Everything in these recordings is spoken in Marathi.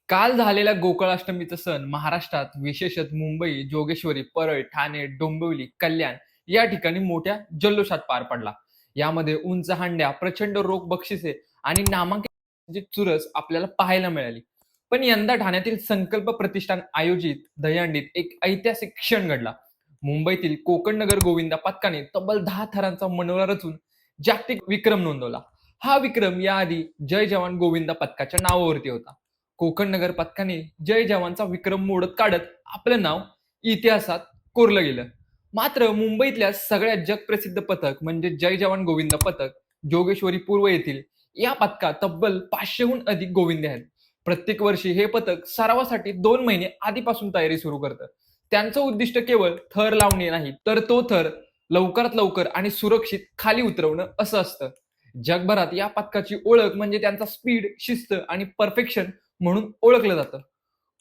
काल झालेल्या गोकुळाष्टमीचा सण महाराष्ट्रात विशेषतः मुंबई, जोगेश्वरी, परळ, ठाणे, डोंबिवली, कल्याण या ठिकाणी मोठ्या जल्लोषात पार पडला. यामध्ये उंच हंड्या, प्रचंड रोख बक्षिसे आणि नामांकित चुरस आपल्याला पाहायला मिळाली. पण यंदा ठाण्यातील संकल्प प्रतिष्ठान आयोजित दहीहंडीत एक ऐतिहासिक क्षण घडला. मुंबईतील कोकण नगर गोविंदा पथकाने तब्बल 10 थरांचा मनोरा रचून जागतिक विक्रम नोंदवला. हा विक्रम याआधी जय जवान गोविंदा पथकाच्या नावावरती होता. कोकण नगर पथकाने जय जवानचा विक्रम मोडत काढत आपलं नाव इतिहासात कोरलं गेलं. मात्र मुंबईतल्या सगळ्यात जगप्रसिद्ध पथक म्हणजे जय जवान गोविंद पथक जोगेश्वरी पूर्व येथील या पथकात तब्बल 500हून अधिक गोविंदे आहेत. प्रत्येक वर्षी हे पथक सरावासाठी 2 महिने आधीपासून तयारी सुरू करतं. त्यांचं उद्दिष्ट केवळ थर लावणे नाही, तर तो थर लवकरात लवकर आणि सुरक्षित खाली उतरवणं असं असतं. जगभरात या पथकाची ओळख म्हणजे त्यांचा स्पीड, शिस्त आणि परफेक्शन म्हणून ओळखलं जातं.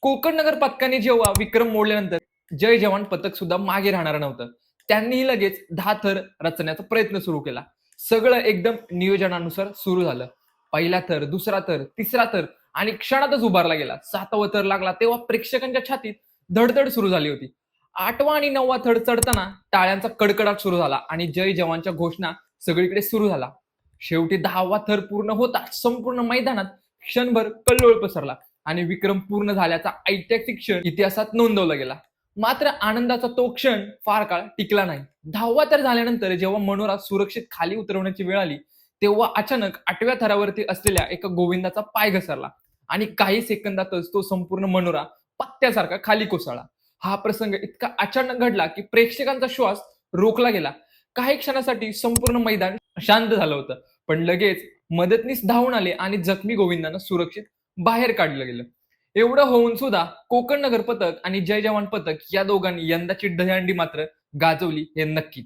कोकण नगर पथकाने जेव्हा विक्रम मोडल्यानंतर जय जवान पथक सुद्धा मागे राहणार नव्हतं. त्यांनीही लगेच 10 थर रचण्याचा प्रयत्न सुरू केला. सगळं एकदम नियोजनानुसार सुरू झालं. पहिला थर, दुसरा थर, तिसरा थर आणि क्षणातच उभारला गेला. 7वा थर लागला तेव्हा प्रेक्षकांच्या छातीत धडधड सुरू झाली होती. 8वा आणि 9वा थर चढताना टाळ्यांचा कडकडाट सुरू झाला आणि जय जवानच्या घोषणा सगळीकडे सुरू झाला. शेवटी 10वा थर पूर्ण होताच संपूर्ण मैदानात क्षणभर कल्लोळ पसरला आणि विक्रम पूर्ण झाल्याचा ऐतिहासिक क्षण इतिहासात नोंदवला गेला. मात्र आनंदाचा तो क्षण फार काळ टिकला नाही. 10वा थर झाल्यानंतर जेव्हा मनोरा सुरक्षित खाली उतरवण्याची वेळ आली, तेव्हा अचानक 8व्या थरावरती असलेल्या एका गोविंदाचा पाय घसरला आणि काही सेकंदातच तो संपूर्ण मनोरा पत्त्यासारखा खाली कोसळला. हा प्रसंग इतका अचानक घडला की प्रेक्षकांचा श्वास रोखला गेला. काही क्षणासाठी संपूर्ण मैदान शांत झालं होतं, पण लगेच मदतनीस धावून आले आणि जखमी गोविंदांना सुरक्षित बाहेर काढलं गेलं. एवढं होऊन सुद्धा कोकण नगर पथक आणि जय जवान पथक या दोघांनी यंदाची दहीहंडी मात्र गाजवली हे नक्कीच.